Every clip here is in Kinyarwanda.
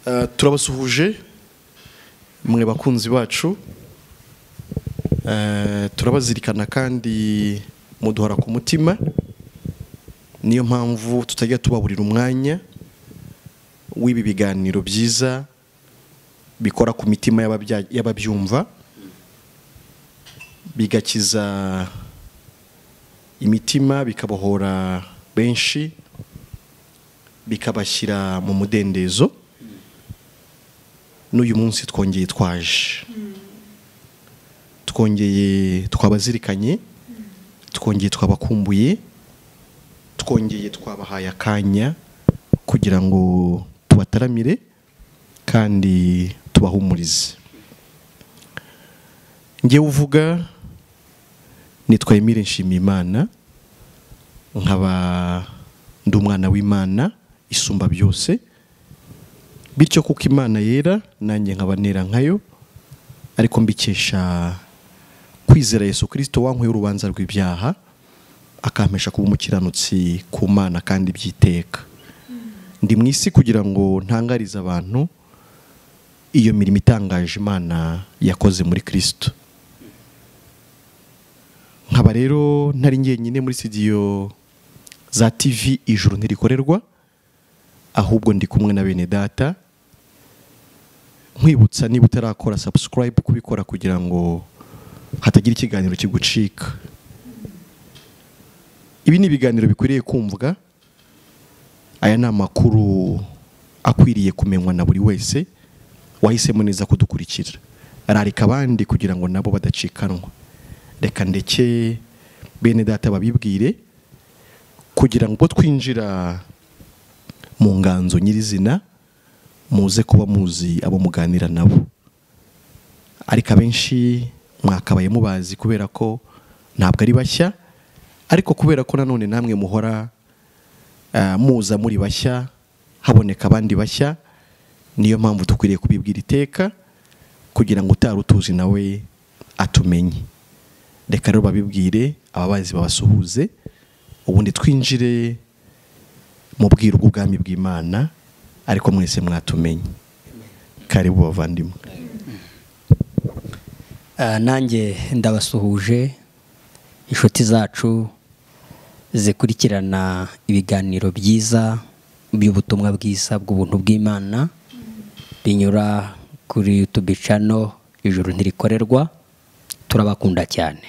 turabasuhuje mwe bakunzi bacu, turabazirikana kandi muduhora ku mutima. Niyo mpamvu tutajya tubaburira umwanya w'ibi biganiro byiza bikora ku mitima y'ababyumva, bigakiza imitima, bikabohora benshi, bikabashyira mu mudendezo. N'uyu munsi twongeye twabazirikanye, twongeye twabakumbuye, twongeye twabahaye akanya kugira ngo tubataramire kandi tubahumurize. Ngewe uvuga nitwa Emile Nshimiyimana, nkaba ndi umwana w'Imana isumba byose, bityo kuko Imana yera nanjye nkaba nera nkayo, ariko mbikesha kwizera Yesu Kristo wankuye urubanza rw'ibyaha, akampesha kuba umukiranutsi ku Mana kandi byiteka. Ndi mu isi kugira ngo ntangarize abantu iyo mirimo itangaje Imana yakoze muri Kristo. Nkaba rero ntari njyenyine muri studio za TV Ijuru Ntirikorerwa, ahubwo ndi kumwe na bene data. Nkwibutsa niba utarakora subscribe kubikora kugira ngo hatagira ikiganiro kigucika. Ibi ni ibiganiro bikwiriye kumvwa, aya ni amakuru akwiriye kumenywa na buri wese wahisemo neza kudukurikira. Ararika abandi kugira ngo nabo badacikanwa. Reka ndeke bene data babibwire kugira ngo twinjira mu nganzo nyirizina muze kuba muzi abo muganira nabo. Ariko abenshi mwakabaye mubazi kubera ko ntabwo ari bashya, ariko kubera ko nanone namwe muhora muza muri bashya, haboneka abandi bashya, niyo mpamvu dukwiriye kubibwira iteka kugira ngo utari utuzi nawe atumenye. Reka rero babibwire ababazi babasuhuze, ubundi twinjire mu bwiru bw'ubwami bw'Imana, ariko mwese mwatumenye. Karibu bavandimwe. Nanjye ndabasuhuje inshuti zacu zikurikirana ibiganiro byiza by'ubutumwa bwiza bw'ubuntu bw'Imana binyura kuri YouTube channel Ijuru Ntirikorerwa. Turabakunda cyane,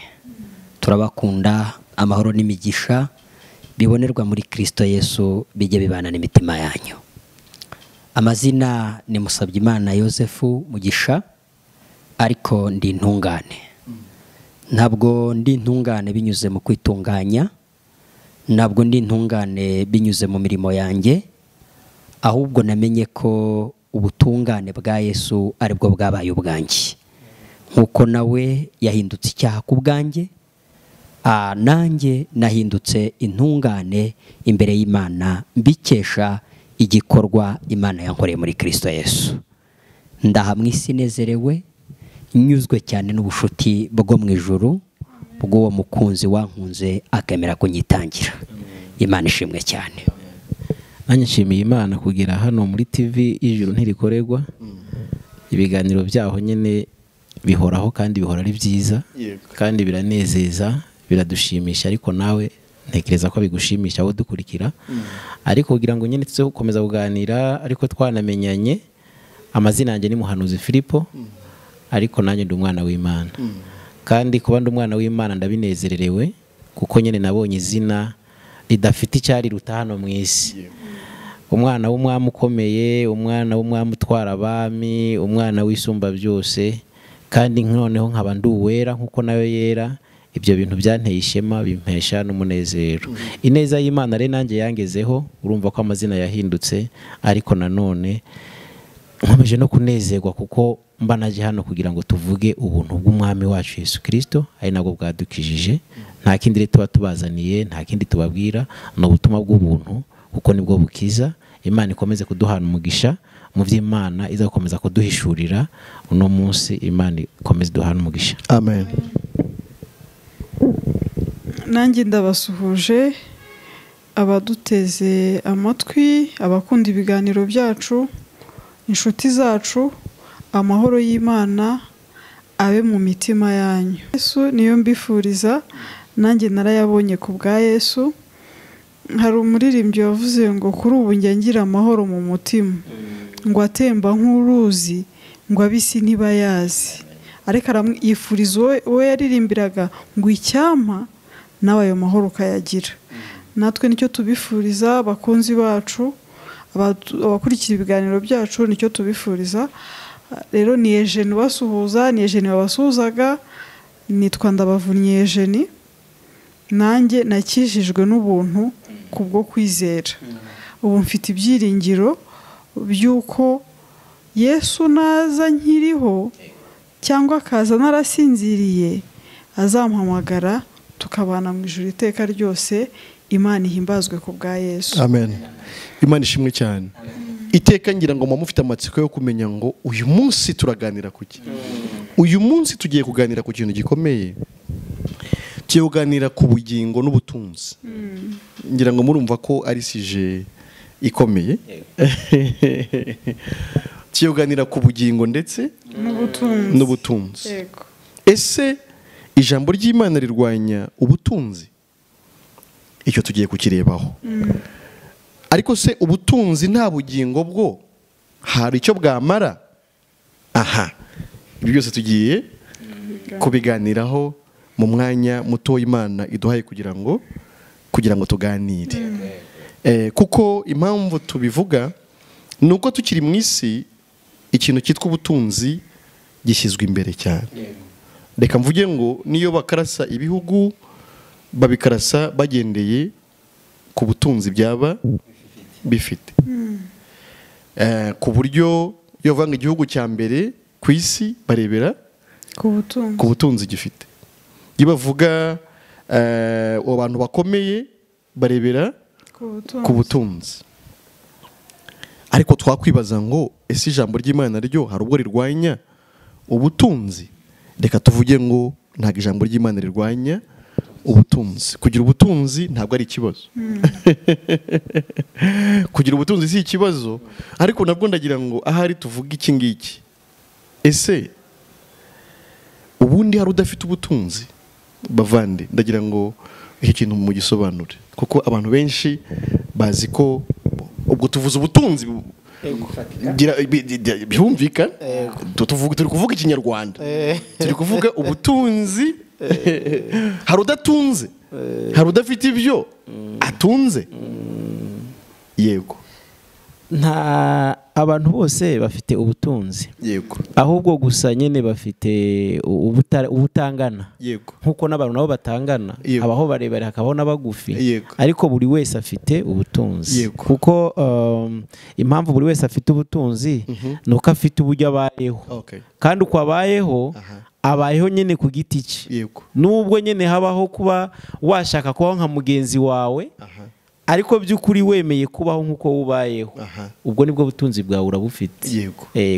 turabakunda. Amahoro n'imigisha bibonerwa muri Kristo Yesu bijye bibana n'imitima yanyu. Amazina ni Musabyimana Yosefu Mugisha, ariko ndi intungane. Ntabwo ndi intungane binyuze mu kwitunganya, ntabwo ndi intungane binyuze mu mirimo yanjye, ahubwo namenye ko ubutungane bwa Yesu aribwo bwabaye ubwanjye. Nkuko nawe yahindutse icyaha ku bwanjye, nanjye nahindutse intungane imbere y'Imana mbikesha igikorwa Imana yankoreye muri Kristo Yesu. Ndaha mu isi nezerewe, nyuzwe cyane n'ubushuti bwo mu ijuru bw'uwo mukunzi wankunze akemera kunyitangira. Imana ishimwe cyane. Nanjye nshimiye Imana kugira hano muri TV Ijuru Ntirikorerwa. Ibiganiro byaho nyene bihoraho kandi bihora ari byiza kandi biranezeza, biradushimisha, ariko nawe ntekereza ko bigushimisha abo dukurikira. Ariko kugira ngo nyene tuze gukomeza kuganira, ariko twanamenyanye. Amazina yanjye ni Muhanuzi Filipo, ariko nanjye ndi umwana w'Imana. Kandi kuba ndi umwana w'Imana ndabinezererewe, kuko nyene nabonye izina ridafite icyari ruta hano mu isi. Umwana w'umwami ukomeye, umwana w'umwami utwara abami, umwana w'isumba byose, kandi noneho nkaba ndi uwera nkuko nayo yera. Ibyo bintu byanteye ishema, bimpesha n'umunezero. Ineza y'Imana rero nanjye yangezeho, urumva ko amazina yahindutse, ariko nanone nkomeje no kunezerwa kuko mba naje hano kugira ngo tuvuge ubuntu bw'umwami wacu Yesu Kristo, ari nabwo bwadukijije. Nta kindi rero tuba tubazaniye, nta kindi tubabwira, no ubutumwa bw'ubuntu kuko nibwo bukiza. Imana ikomeze kuduhana umugisha mu by'Imana izakomeza kuduhishurira uno munsi. Imana ikomeze duhana umugisha. Amen. Nanjye ndabasuhuje abaduteze amatwi, abakunda ibiganiro byacu. inshuti zacu, amahoro y'Imana abe mu mitima yanyu. Yesu niyo mbifuriza, nanjye narayabonye ku bwa Yesu. Hari umuririmbyi wavuze ngo kuri ubu njya ngira amahoro mu mutima, ngo atemba nk'uruzi, ngo abisi ntibayazi. Ariko yifuriza uwo yaririmbiraga ngo icyampa nawe ayo mahoro ukayagira. Natwe nicyo tubifuriza abakunzi bacu, abakurikira ibiganiro byacu, nicyo tubifuriza. Rero ni Eugene ubasuhuza, ni Eugene wabasuhuzaga, nitwa Ndabavunye Eugene. Nanjye nakijijwe n'ubuntu kubwo kwizera. Ubu mfite ibyiringiro by'uko Yesu naza nkiriho cyangwa akaza narasinziriye, azampamagara tukabana mu ijuru iteka ryose. Imana ihimbazwe ku bwa Yesu. Amen. Imana ishimwe cyane. Iteka ngira ngo mufite amatsiko yo kumenya ngo uyu munsi turaganira kuki. Uyu munsi tugiye kuganira ku kintu gikomeye. Tugiye kuganira ku bugingo n'ubutunzi. Ngira ngo murumva ko ari sije ikomeye. Tugiye kuganira ku bugingo ndetse n'ubutunzi. Ese ijambo ry'Imana rirwanya ubutunzi? Icyo tugiye kukirebaho. Ariko se ubutunzi nta bugingo bwo hari icyo bwamara? Aha, ibi byose tugiye kubiganiraho mu mwanya muto Imana iduhaye kugira ngo tuganire. Kuko impamvu tubivuga ni uko tukiri mu isi ikintu cyitwa ubutunzi gishyizwe imbere cyane. Reka mvuge ngo niyo bakarasa ibihugu babikarasa bagendeye ku butunzi byaba bifite. Ku buryo iyo bavanga igihugu cya mbere ku isi barebera ku butunzi gifite. Iyo bavuga abantu bakomeye barebera ku butunzi. Ariko twakwibaza ngo ese ijambo ry'Imana ryo hari ubwo rirwanya ubutunzi? Reka tuvuge ngo ntabwo ijambo ry'Imana rirwanya ubutunzi. Kugira ubutunzi ntabwo ari ikibazo. Kugira ubutunzi si ikibazo, ariko nabwo ndagira ngo ahari tuvuge iki ngiki. Ese ubundi hari udafite ubutunzi? Bavande, ndagira ngo iki kintu mu gisobanure, kuko abantu benshi bazi ko ubwo tuvuze ubutunzi birumvikana. Turi kuvuga ikinyarwanda, turi kuvuga ubutunzi. Hari udatunze, hari udafite ibyo atunze. Yego, nta abantu bose bafite ubutunzi. Yego, ahubwo gusa nyine bafite ubutangana. Yego, nkuko n'abantu nabo batangana. Abaho barebare hakabaho n'abagufi. Yego, ariko buri wese afite ubutunzi. Yego, kuko impamvu buri wese afite ubutunzi nuko afite uburyo abayeho. Kandi uko abayeho abayeho nyine ku giti cye. Nubwo nyine habaho kuba washaka kubaho nka mugenzi wawe, ariko by'ukuri wemeye kubaho nk'uko ubayeho, ubwo nibwo butunzi bwawe urabufite.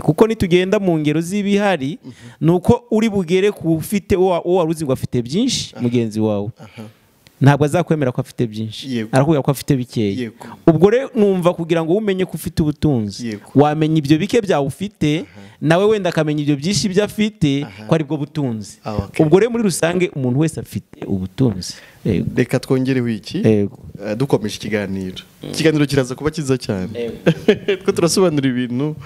Kuko nitugenda mu ngero z'ibihari, nuko uri bugere ku ufite uwo waruzi ngo afite byinshi mugenzi wawe, ntabwo azakwemera ko afite byinshi, arakubwira ko afite bikeya. Ubwo rero numva kugira ngo umenye ko ufite ubutunzi, wamenya ibyo bike byawe ufite, nawe wenda akamenya ibyo byinshi byo afite, ko aribwo butunzi. Ubwo rero muri rusange umuntu wese afite ubutunzi. Reka twongereho iki dukomeje ikiganiro. Ikiganiro kiraza kuba cyiza cyane. Twe turasobanura ibintu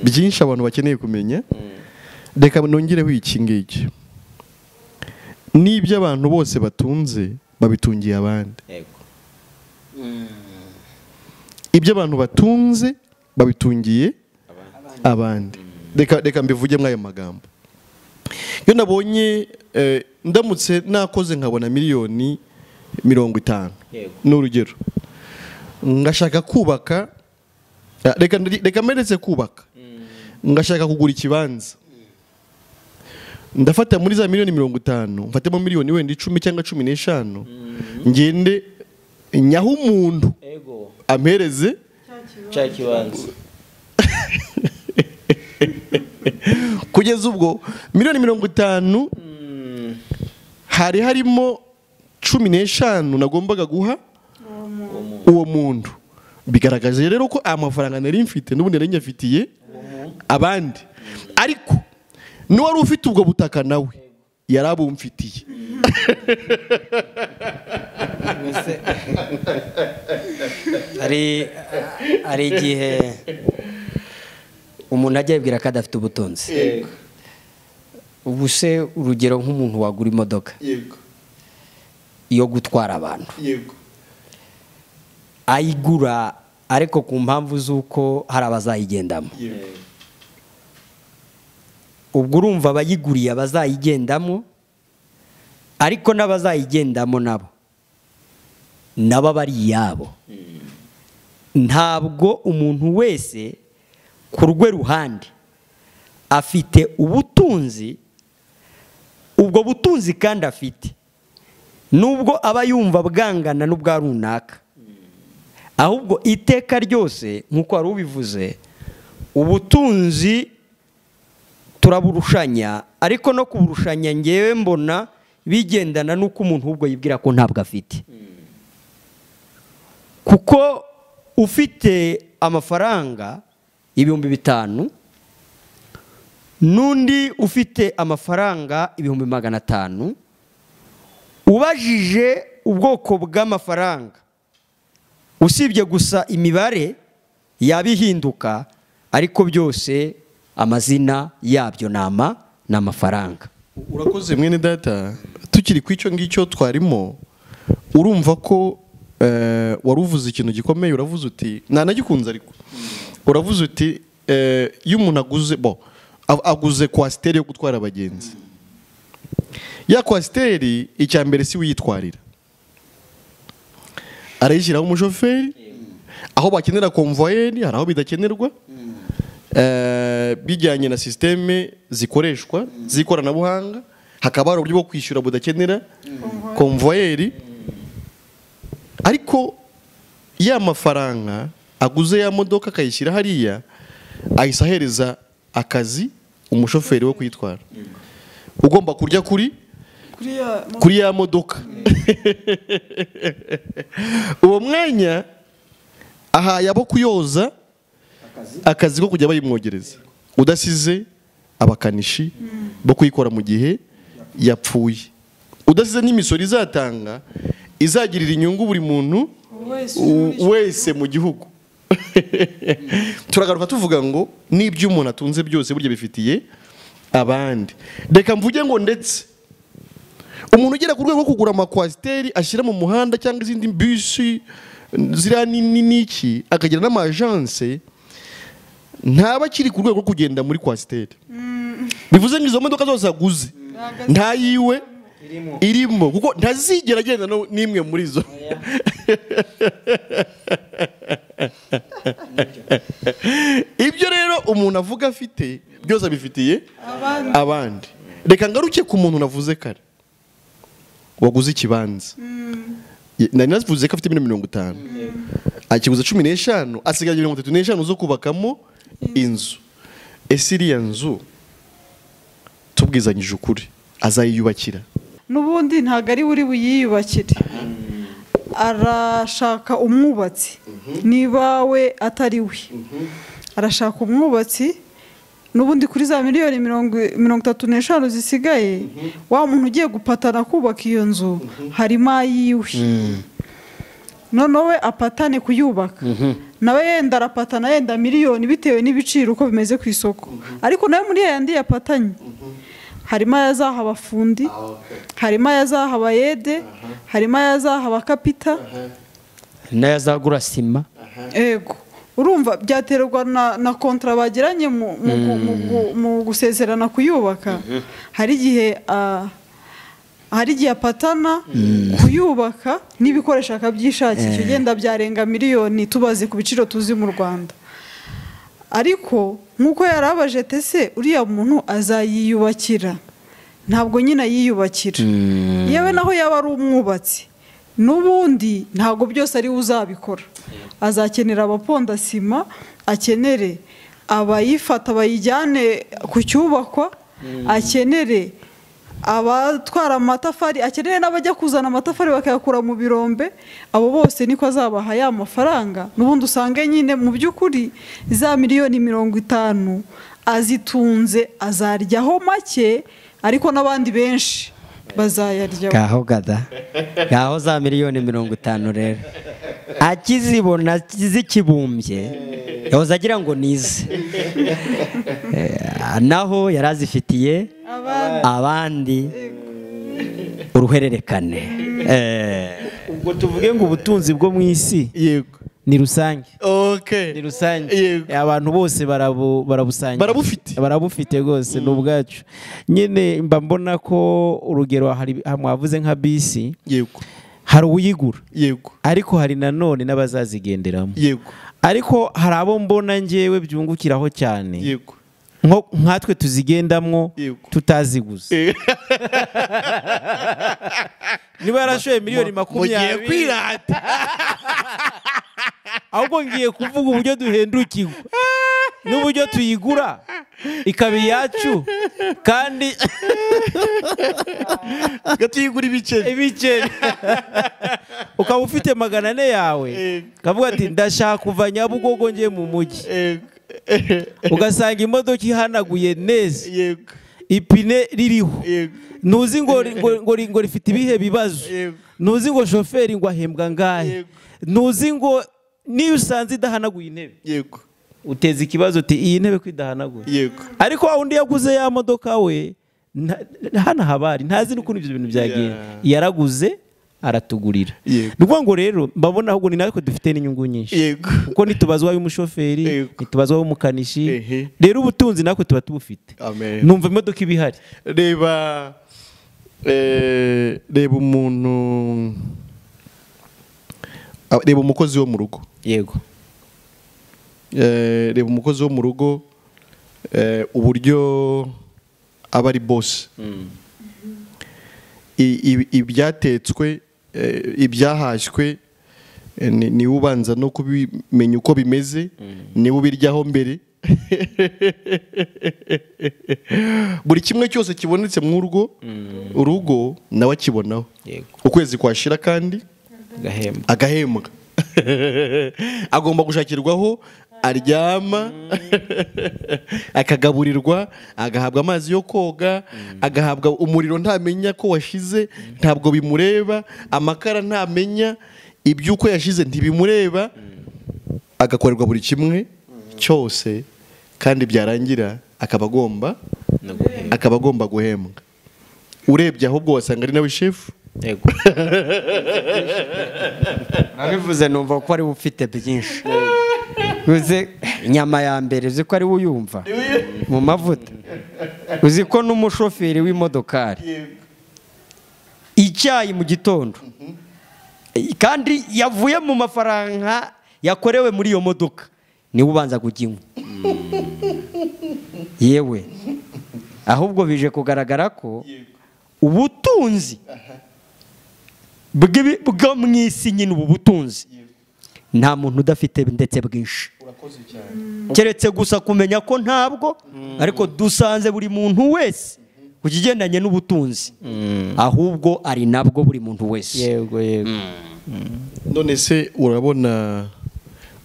byinshi abantu bakeneye kumenya. Reka nongereho iki ngiki. N'ibyo abantu bose batunze babitungiye abandi. Ibyo abantu batunze babitungiye abandi. Reka mbivuge mw'ayo magambo. Iyo nabonye ndamutse nakoze nkabona miliyoni 50, n'urugero ngashaka kubaka, reka meretse kubaka, ngashaka kugura ikibanza, ndafata muri za miliyoni 50, mfatemo miliyoni wenda 10 cyangwa 15, ngende nyaho umuntu ampereze cya kibanza. Kugeza ubwo miliyoni 50 hari harimo 15 nagombaga guha uwo muntu. Bigaragaje rero ko amafaranga nari mfite n'ubundi nari nyafitiye abandi ariko n'uwari ufite ubwo butaka nawe yarabumfitiye. hari igihe umuntu ajya yibwira ko adafite ubutunzi. Ubu se urugero nk'umuntu wagura imodoka yo gutwara abantu, ayigura ariko ku mpamvu z'uko hari abazayigendamo. Ubwo urumva abayiguriye abazayigendamo, ariko n'abazayigendamo nabo bari iyabo. Ntabwo umuntu wese ku rwe ruhande afite ubutunzi, ubwo butunzi kandi afite nubwo aba yumva bwangana n'ubwa runaka, ahubwo iteka ryose nk'uko wari ubivuze, ubutunzi turaburushanya, ariko no kuburushanya ngewe mbona bigendana n'uko umuntu ubwo yibwira ko ntabwo afite. Kuko ufite amafaranga 5,000 n'undi ufite amafaranga 500,000, ubajije ubwoko bw'amafaranga usibye gusa imibare yabihinduka, ariko byose amazina yabyo ni amafaranga. Urakoze mwene data, tukiri ku icyo ngicyo twarimo, urumva ko wari uvuze ikintu gikomeye. Uravuze uti ntanagikunze, ariko uravuze uti iyo umuntu aguze kwasiteri yo gutwara abagenzi, ya kwasiteri icya mbere si uyitwarira, arayishyiraho umushoferi, aho bakenera konvoyeri hari aho bidakenerwa, bijyanye na sisiteme zikoreshwa z'ikoranabuhanga, hakaba hari uburyo bwo kwishyura budakenera konvoyeri. Ariko ya mafaranga aguze ya modoka akayishyira hariya, ahise ahereza akazi umushoferi wo kuyitwara, ugomba kurya kuri ya modoka. Uwo mwanya ahaye abo kuyoza akazi ko kujya bayimwogereza, udasize abakanishi bo kuyikora mu gihe yapfuye, udasize n'imisoro izatanga izagirira inyungu buri muntu wese mu gihugu. Turagaruka tuvuga ngo n'ibyo umuntu atunze byose burya bifitiye abandi. Reka mvuge ngo ndetse umuntu ugera ku rwego rwo kugura amakwasiteri ashyira mu muhanda cyangwa izindi bisi ziriya n'iki, akagira n'amajanse, ntaba akiri ku rwego rwo kugenda muri kwasiteri. Bivuze ngo izo modoka zose aguze nta yiwe irimo, kuko ntazigera agenda n'imwe muri zo. Ibyo rero umuntu avuga afite byose abifitiye abandi. Reka ngaruke ku muntu navuze kare waguze ikibanza, nari navuze ko afite 50, akiguze 15, asigaje 35 zo kubakamo inzu. Ese iriya nzu tubwizanyije ukuri azayiyubakira? N'ubundi ntabwo ari buri buyiyubakire, arashaka umwubatsi. Niba we atari we, arashaka umwubatsi. N'ubundi kuri za miliyoni 35 zisigaye, wa muntu ugiye gupatana kubaka iyo nzu harimo ayiwe. Noneho we apatane kuyubaka, nawe yenda arapatana yenda miliyoni bitewe n'ibiciro uko bimeze ku isoko. Ariko nawe muri yandi yapatanye harimo ayazaha abafundi, harimo ayazaha abayede, harimo ayazaha abakapita, n'ayazagura sima. Ego, urumva byaterwa na kontra bagiranye mu gusezerana kuyubaka. Hari igihe apatana kuyubaka n'ibikoresho akabyishakisha, ugenda byarenga miliyoni tubaze ku biciro tuzi mu Rwanda. Ariko nk'uko yarabaje tese uriya muntu azayiyubakira? Ntabwo nyine yiyubakira. Yewe naho yaba ari umwubatsi, n'ubundi ntabwo byose ari uzabikora. Azakenera abaponda sima, akenere abayifata bayijyane ku cyubakwa, akenere abatwara amatafari akeneye n'abajya kuzana amatafari bakayakura mu birombe, abo bose niko azabaha ya mafaranga. N'ubundi usange nyine mu by'ukuri za miliyoni 50 azitunze, azaryaho make, ariko n'abandi benshi bazayarya. Gaho gada, gaho za miliyoni 50 rero akizibona zikibumbye yahoze agira ngo nize naho yarazifitiye abandi uruhererekane. Ubwo tuvuge ngo ubutunzi bwo mu isi yego ni rusange. Okay. Ni rusange. Yego. Abantu bose barabusangiye. Barabufite rwose n'ubwacu. Nyine mba mbona ko urugero hari mwavuze nka bisi. Yego. Hari uyigura. Yego. Ariko hari nanone n'abazazigenderamo. Yego. Ariko hari abo mbona ngewe byungukiraho cyane. Yego. Nkatwe tuzigendamwo tutaziguze. Niba yarashoye miliyoni 20 mugiye kwirata ahubwo ngiye kuvuga uburyo duhendukirwa n'uburyo tuyigura ikaba iyacu kandi gatuyigura ibiceri ukaba ufite 400 yawe kavuga ati ndashaka kuva Nyabugogo ngiye mu mujyi, ugasanga imodoka ihanaguye neza, ipine ririho, ntuzi ngo rifite ibihe bibazo, ntuzi ngo shoferi ngo ahembwa ngahe, ntuzi ngo niyo usanze idahanaguye intebe uteza ikibazo uti iyi ntebe ko idahanaguye. Ariko undi yaguze ya modoka we hana habari ntazi n'ukuntu ibyo bintu byagenda, yaraguze aratugurira. Nukuvuga ngo rero mbabona ahubwo ni natwe dufite n'inyungu nyinshi kuko nitubazwa y'umushoferi, nitubazwa y'umukanishi, rero ubutunzi natwe tuba tubufite. Numva imodoka ibihari. Reba umuntu, reba umukozi wo mu rugo. Yego. Reba umukozi wo mu rugo uburyo aba ari boss. Ibyatetswe, ibyahashywe ni ubanza no kubimenya uko bimeze, ni ubiryaho mbere. Buri kimwe cyose kibonetse mu urugo nawe akibonaho. Ukwezi kwashira kandi agahembwa. Agomba gushakirwaho aryama, akagaburirwa, agahabwa amazi yo koga, agahabwa umuriro ntamenya ko washize, ntabwo bimureba, amakara ntamenya ibyuko yashize ntibimureba, agakorerwa buri kimwe cyose kandi byarangira akaba agomba guhembwa. Urebye ahubwo wasanga ari nawe chef. Yego. Nabivuze numva ko ari ufite byinshi. Uzi inyama ya mbere uzi ko ari uyumva mu mavuta, uzi ko n'umushoferi w'imodokari icyayi mu gitondo kandi yavuye mu mafaranga yakorewe muri iyo modoka niwe ubanza kuginywa. Yewe ahubwo bije kugaragara ko ubutunzi bwo mu isi nyine ubu butunzi nta muntu udafite ndetse bwinshi, keretse gusa kumenya ko ntabwo, ariko dusanze buri muntu wese ku kigendanye n'ubutunzi ahubwo ari nabwo buri muntu wese. Yego. None se urabona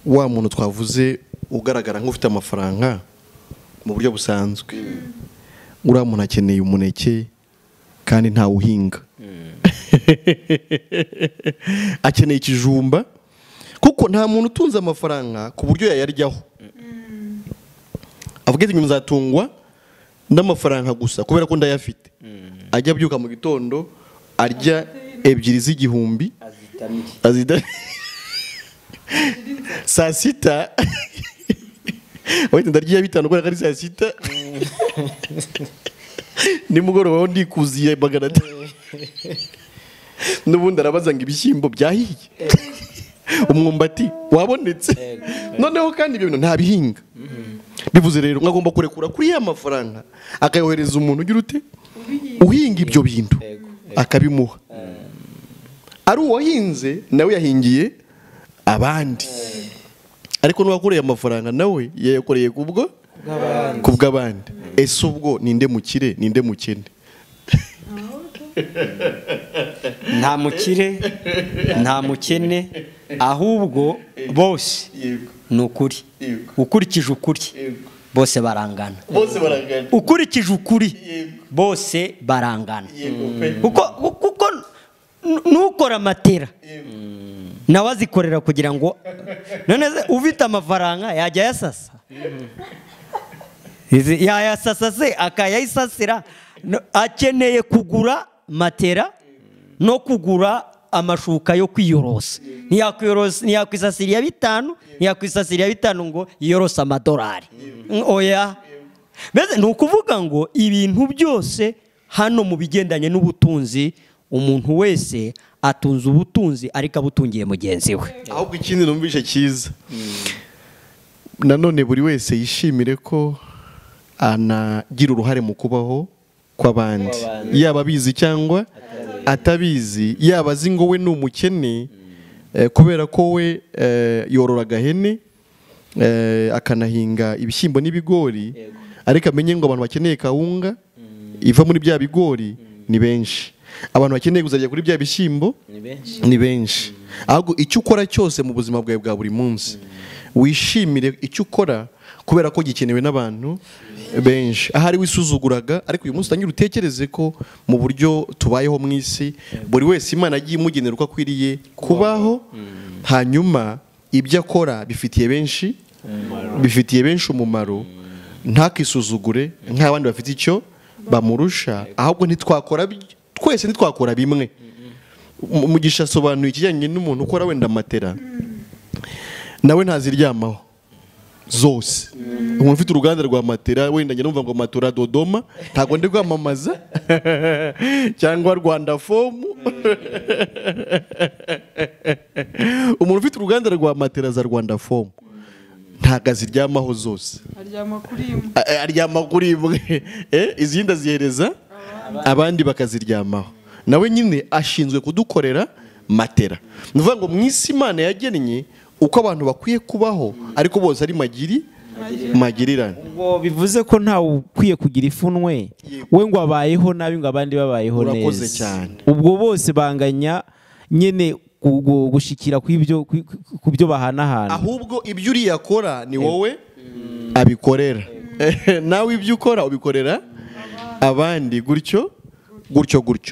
wa muntu twavuze ugaragara nk'ufite amafaranga mu buryo busanzwe, uriya muntu akeneye umuneke kandi ntawuhinga. Akeneye ikijumba kuko nta muntu utunze amafaranga ku buryo yayaryaho. Avuga ati nzatungwa n'amafaranga gusa kubera ko ndayafite. Ajya abyuka mu gitondo arya 2 z'igihumbi azida saa sita ndarya 5 kubera ko ari saa sita nimugoroba aho ndikuziye 500 n'ubundi arabaza ngo ibishyimbo byahiye, umwumbati wabonetse. Noneho kandi ibyo bintu ntabihinga. Bivuze rero ngagomba kurekura kuri ya mafaranga akayohereza umuntu ugira ute uhinga ibyo bintu akabimuha. Ari uwahinze nawe yahingiye abandi, ariko n'uwakoreye amafaranga nawe yayakoreye kubw'abandi. Ese ubwo ninde mukire ninde mukene? nta mukire nta mukene, ahubwo bose ni ukuri. Ukurikije ukuri bose barangana. Ukurikije ukuri bose barangana. Kuko nukora matera nawe azikorera kugira ngo none ufite amafaranga yajya yasasa, yayasasa se akayayisasira. Akeneye kugura matera no kugura amashuka yo kwiyorosa. Ntiyakwisasira ya 5, ntiyakwisasira ya 5 ngo yiyorosa amadolari. Oya, mbese ni ukuvuga ngo ibintu byose hano mu bigendanye n'ubutunzi, umuntu wese atunze ubutunzi ariko abutungiye mugenzi we. Ahubwo ikindi numvishe cyiza, nanone buri wese yishimire ko anagira uruhare mu kubaho kw'abandi, yaba abizi cyangwa atabizi, yaba azi ngo we ni umukene kubera ko we yorora agahene akanahinga ibishyimbo n'ibigori, ariko amenye ngo abantu bakeneye kawunga iva muri bya bigori ni benshi, abantu bakeneye kuzajya kuri bya bishyimbo ni benshi. Ahubwo icyo ukora cyose mu buzima bwawe bwa buri munsi wishimire icyo ukora kubera ko gikenewe n'abantu benshi. Ahari wisuzuguraga, ariko uyu munsi utangira utekereze ko mu buryo tubayeho mu isi buri wese Imana agiye imugenera uko akwiriye kubaho, hanyuma ibyo akora bifitiye benshi umumaro. Ntakisuzugure nk'abandi bafite icyo bamurusha, ahubwo twese ntitwakora bimwe. Mugisha asobanuye ikijyanye n'umuntu ukora wenda matera, nawe ntaziryamaho zose. Umuntu ufite uruganda rwa matera, wenda njye numva ngo Matora Dodoma, ntago ndi kwamamaza cyangwa Rwanda Foam. Umuntu ufite uruganda rwa matera za Rwanda Foam ntago aziryamaho zose, aryama kuri imwe, izindi azihereza abandi bakaziryamaho. Nawe nyine ashinzwe kudukorera matera. Nuvuga ngo mu isi Imana yagennye uko abantu bakwiye kubaho, ariko bose ari magirirane. Ubwo bivuze ko ntawe ukwiye kugira ifunwe we ngo abayeho nabi ngo abandi babayeho neza. Urakoze cyane. Ubwo bose banganya nyene gushikira ku byo bahanahana. Ahubwo ibyo uriya akora ni wowe abikorera, nawe ibyo ukora ubikorera abandi, gutyo.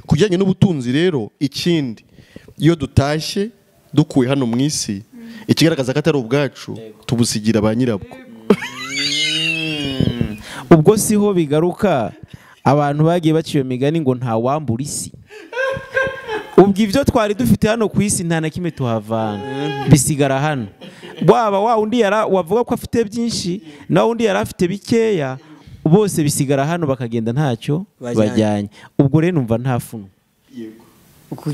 Kujyanye n'ubutunzi rero, ikindi iyo dutashye dukuye hano mu isi, ikigaragaza ko atari ubwacu, tubusigira ba nyirabwo. Ubwo siho bigaruka abantu bagiye baciye imigani ngo nta wambura isi. Ubwo ibyo twari dufite hano ku isi nta na kimwe tuhavana, bisigara hano. Waba wa undi wavuga ko afite byinshi na undi yari afite bikeya, bose bisigara hano bakagenda ntacyo bajyanye. Ubwo rero numva nta funo. Ku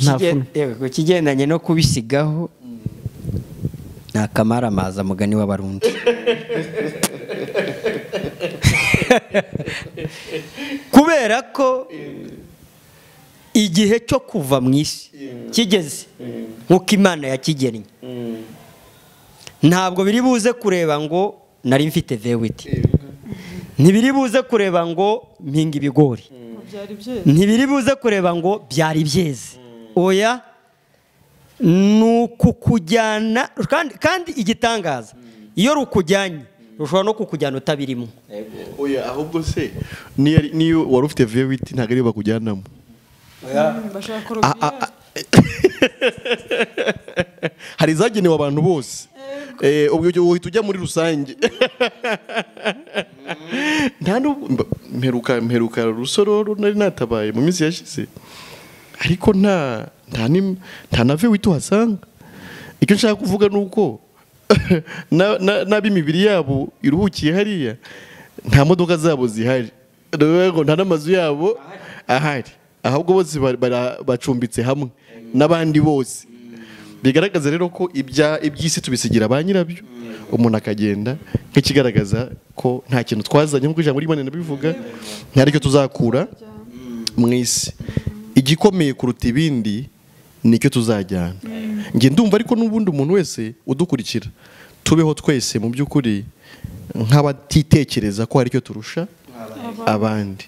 kigendanye no kubisigaho, nta kamaramaza mugani w'Abarundi. Kubera ko igihe cyo kuva mu isi kigeze nk'uko Imana yakigennye, ntabwo biri buze kureba ngo nari mfite vewiti, ntibiri buze kureba ngo mpinga ibigori, ntibiri buze kureba ngo byari byeze. Oya, nukukujyana. Kandi igitangaza, iyo rukujyanye rushobora no kukujyana utabirimo. Oya, ahubwo se niyo wari ufite vewiti ntabwo ari bakujyanamo. Hari izagenewe abantu bose, ubwo uhita ujya muri rusange. Mperuka Rusororo nari natabaye mu minsi yashize, ariko nta na vewiti uhasanga. Icyo nshaka kuvuga ni uko n'ab'imibiri yabo iruhukiye hariya, nta modoka zabo zihari, nta n'amazu yabo ahari, ahubwo bose bacumbitse hamwe n'abandi bose. Bigaragaza rero ko iby'isi tubisigira ba nyirabyo, umuntu akagenda nk'ikigaragaza ko nta kintu twazanye, nk'uko ijambo ry'Imana bivuga, ntaricyo tuzakura mu isi. Igikomeye kuruta ibindi nicyo tuzajyana. Nge ndumva ariko n'ubundi umuntu wese udukurikira, tubeho twese mu by'ukuri nk'abatitekereza ko hari icyo turusha abandi,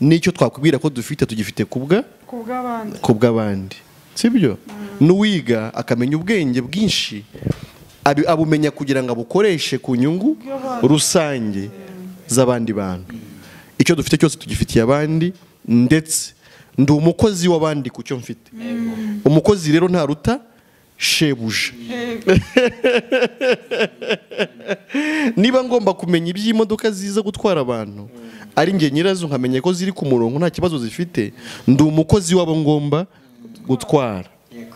n'icyo twakwibwira ko dufite tugifite kubwa ku bw'abandi sibyo n'uwiga akamenya ubwenge bwinshi abumenya kugira ngo abukoreshe ku nyungu rusange z'abandi bantu icyo dufite cyose tugifitiye abandi ndetse ndi umukozi w'abandi ku cyo mfite umukozi rero ntaruta shebuja niba ngomba kumenya iby'imodoka ziza gutwara abantu ari njye nyirazo nkamenya ko ziri ku murongo nta kibazo zifite ndi umukozi w'abo ngomba gutwara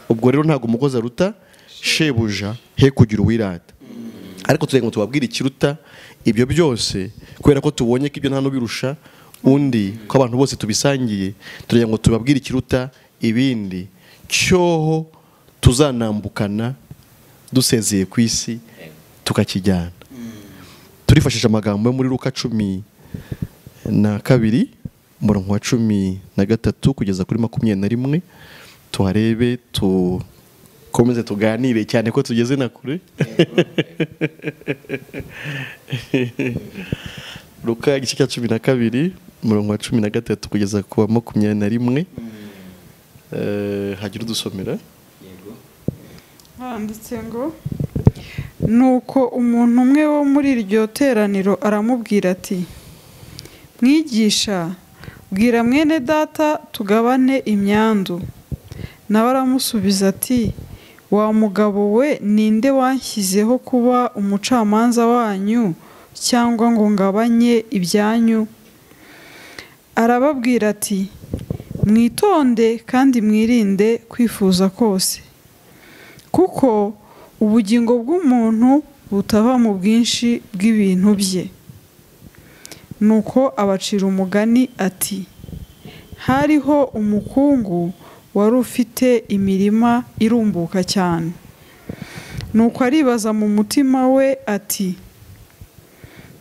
ubwo rero ntabwo umukozi aruta shebuja he kugira uwirata ariko turenga tubabwira ikiruta ibyo byose kubera ko tubonye ko ibyo nta n'ubirusha undi ko abantu bose tubisangiye turenga ngo tubabwire ikiruta ibindi cyoho tuzanambukana dusezeye ku isi tukakijyana turifashisha amagambo yo muri Luka 12 umurongo wa 13 kugeza kuri 21 tuharebe komeze tuganire cyane ko tugeze na kure Luka igice cya 12 umurongo wa 13 kugeza ku wa 21 hagira udusomera handitse ngo nuko umuntu umwe wo muri iryo teraniro aramubwira ati mwigisha bwira mwene data tugabane imyandu nawe aramusubiza ati wa mugabo we ninde wanshyizeho kuba umucamanza wanyu cyangwa ngo ngabanye ibyanyu arababwira ati mwitonde kandi mwirinde kwifuza kose kuko ubugingo bw'umuntu butava mu bwinshi bw'ibintu bye nuko abacira umugani ati hariho umukungu wari ufite imirima irumbuka cyane nuko aribaza mu mutima we ati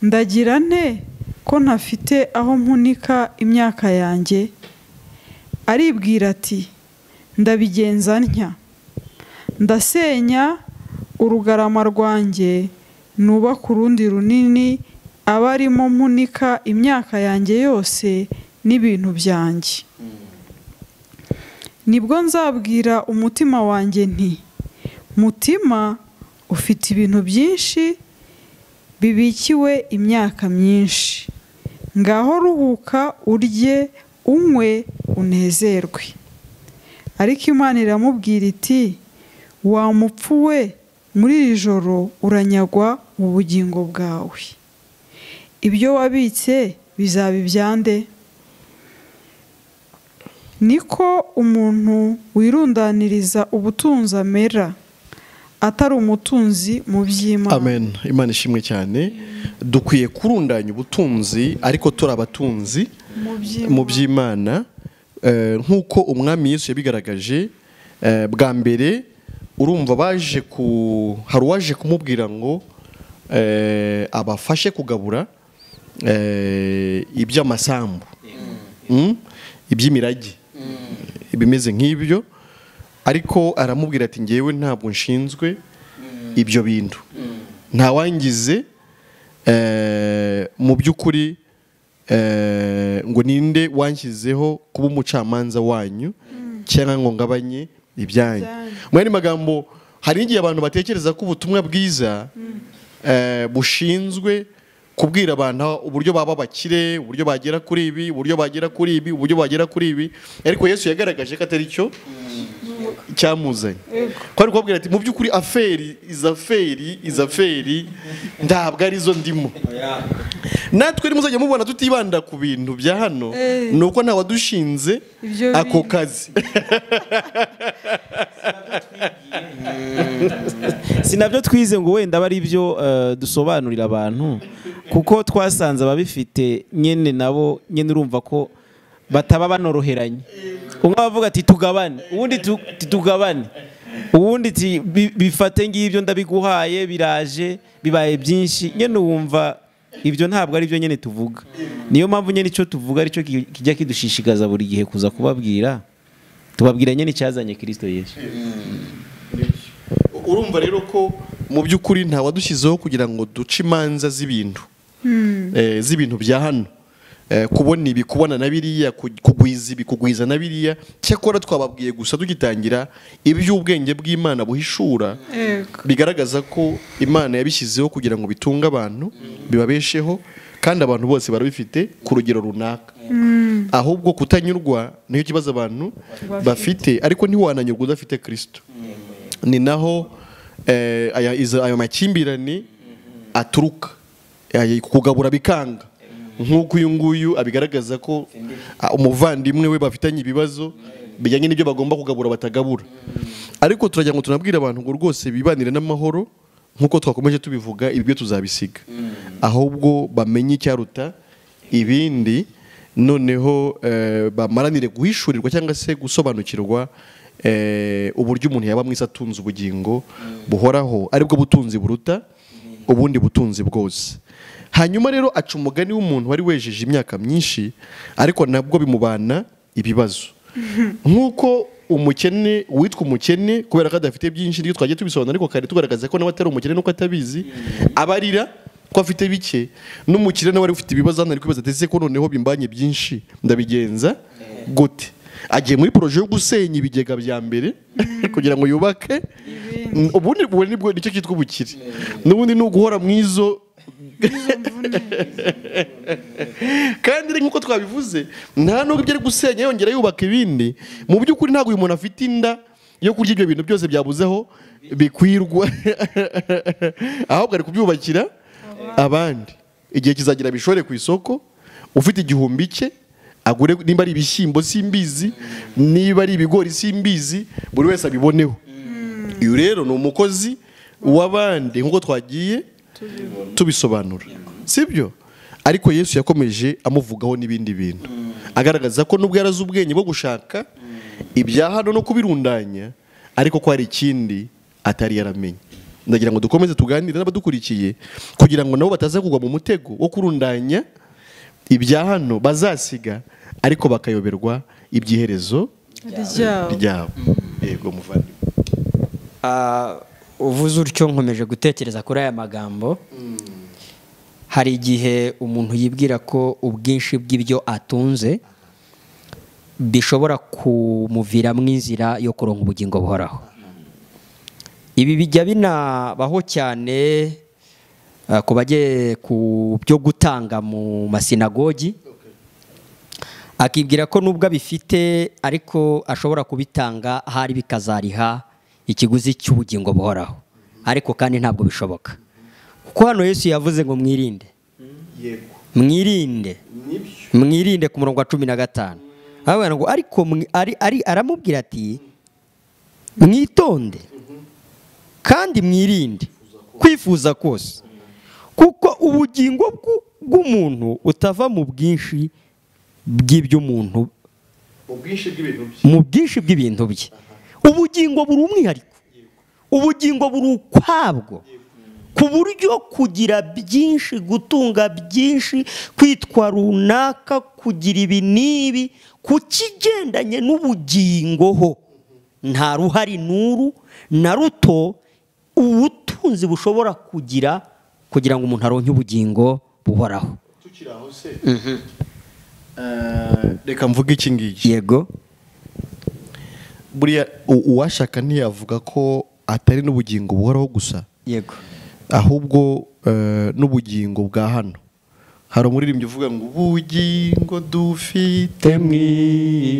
ndagira nte ko ntafite aho mpunika imyaka yanjye aribwira ati ndabigenza ntya ndasenya urugarama rwanjye nubaka urundi runini aba arimo mpunika imyaka yanjye yose n'ibintu byanjye nibwo nzabwira umutima wanjye nti mutima ufite ibintu byinshi bibikiwe imyaka myinshi ngaho ruhuka urye unywe unezerwe ariko Imana iramubwira iti wa mupfu we muri iri joro uranyagwa ubugingo bwawe ibyo wabitse bizaba ibyande niko umuntu wirundaniriza ubutunzi amera atari umutunzi mu by'Imana. Amen. Imana ishimwe cyane. Dukwiye kurundanya ubutunzi ariko turi abatunzi mu by'Imana nk'uko umwami Yesu yabigaragaje bwa mbere urumva baje hari uwaje kumubwira ngo abafashe kugabura iby'amasambu iby'imirage ibimeze nk'ibyo ariko aramubwira ati ngewe ntabwo nshinzwe ibyo bintu ntawangize mu by'ukuri ngo ninde wanshyizeho kuba umucamanza wanyu cyangwa ngo ngabanye ibyanyu. Mu yandi magambo hari igihe abantu batekereza ko ubutumwa bwiza bushinzwe kubwira abantu uburyo baba bakire, uburyo bagera kuri ibi, uburyo bagera kuri ibi, uburyo bagera kuri ibi, ariko Yesu yagaragaje ko atari cyo cyamuzanye. Kwari kubabwira ati mu by'ukuri aferi ntabwo arizo ndimo. Natwe muzajya mubona tutibanda ku bintu bya hano nuko nta wadushinze ako kazi. Sinabyo twize ngo wenda bari byo dusobanurira abantu kuko twasanze ababifite nyene nabo nyene urumva ko bataba banoroheranye. Umwe bavuga ati tugabane, ubundi tugabane, ubundi bifate ngibyo ndabiguhaye biraje bibaye byinshi, nyene wumva ibyo ntabwo ari byo nyene tuvuga. Niyo mpamvu nyene icyo tuvuga ari cyo kijya kidushishikaza buri gihe kuza kubabwira, tubabwira nyene icyazanye Kristo Yesu. Urumva rero ko mu by'ukuri nta wadushyizeho kugira ngo duce imanza z'ibintu z'ibintu bya hano kubona ibi kubona na biriya kugwiza ibi kugwiza na biriya. Cyakora twababwiye gusa tugitangira iby'ubwenge bw'Imana buhishura bigaragaza ko Imana yabishyizeho kugira ngo bitunge abantu bibabesheho, kandi abantu bose barabifite ku rugero runaka. Ahubwo kutanyurwa niyo kibazo abantu bafite, ariko ntiwananyurwa udafite Kristo. Ni naho ayo makimbirane aturuka, kugabura bikanga, nk'uko uyu nguyu abigaragaza ko umuvandimwe we bafitanye ibibazo bijyanye n'ibyo bagomba kugabura batagabura. Ariko turagira ngo tunabwire abantu ngo rwose bibanire n'amahoro, nk'uko twakomeje tubivuga, ibyo tuzabisiga, ahubwo bamenye icyaruta ibindi, noneho bamaranire guhishurirwa cyangwa se gusobanukirwa uburyo umuntu yaba mwisi atunze ubugingo buhoraho, aribwo butunzi buruta ubundi butunzi bwose. Hanyuma rero aca umugani w'umuntu wari wejeje imyaka myinshi ariko nabwo bimubana ibibazo, nk'uko umukene witwa umukene kubera ko adafite byinshi, iyo twagiye tubisobanura ariko kare tugaragaza ko nawe atari umukene nuko atabizi, abarira ko afite bike. N'umukire nawe wari ufite ibibazo hano ari kwibaza ati ko noneho bimbanye byinshi ndabigenza gute? Agiye muri projet yo gusenya ibigega bya mbere kugira ngo yubake ubundi nicyo cyitwa ubukire, n'ubundi ni uguhora mwizo kandi nk'uko twabivuze nta nubwo ibyo ari gusenya yongera yubaka ibindi. Mu by'ukuri ntabwo uyu muntu afite inda yo kurya ibyo bintu byose byabuzeho bikwirwa ahubwo ari kubyubakira abandi. Igihe kizagira bishore ku isoko, ufite igihumbi cye agure, nimba ari ibishyimbo simbizi, niba ari ibigori simbizi, buri wese abiboneho. Uyu rero ni umukozi w'abandi nk'uko twagiye tubisobanura, sibyo? Ariko Yesu yakomeje amuvugaho n'ibindi bintu, agaragaza ko nubwo yarazi ubwenge bwo gushaka ibya hano no kubirundanya, ariko ko hari ikindi atari yaramenye. Ndagira ngo dukomeze tuganire n'abadukurikiye kugira ngo nabo bataza kugwa mu mutego wo kurundanya ibya hano bazasiga, ariko bakayoberwa iby'iherezo ryabo. Yego muvandimwe. Uvuze utyo nkomeje gutekereza kuri aya magambo. Hari igihe umuntu yibwira ko ubwinshi bw'ibyo atunze bishobora kumuviramo inzira yo kuronka ubugingo buhoraho. Ibi bijya binabaho cyane ku bagiye ku byo gutanga mu masinagogi, akibwira ko nubwo abifite ariko ashobora kubitanga hari bikazariha ikiguzi cy'ubugingo buhoraho, ariko kandi ntabwo bishoboka, kuko hano Yesu yavuze ngo mwirinde. Mwirinde ku murongo wa 15 avuga ngo ariko aramubwira ati mwitonde kandi mwirinde kwifuza kose, kuko ubugingo bw'umuntu utava mu bwinshi bw'iby'umuntu, mu bwinshi bw'ibintu bye. Ubugingo buri umwihariko, ubugingo buri ukwabwo, ku buryo kugira byinshi, gutunga byinshi, kwitwa runaka, kugira ibi n'ibi, ku kigendanye n'ubugingo ho nta ruhari nuru na ruto ubutunzi bushobora kugira ngo umuntu aronke ubugingo buhoraho. Tukiraho se reka mvuge iki ngiki. Yego. Buriya uwashaka ntiyavuga ko atari n'ubugingo buhoraho gusa. Yego. Ahubwo n'ubugingo bwa hano. Hari umuririmbyi uvuga ngo ubugingo dufite mu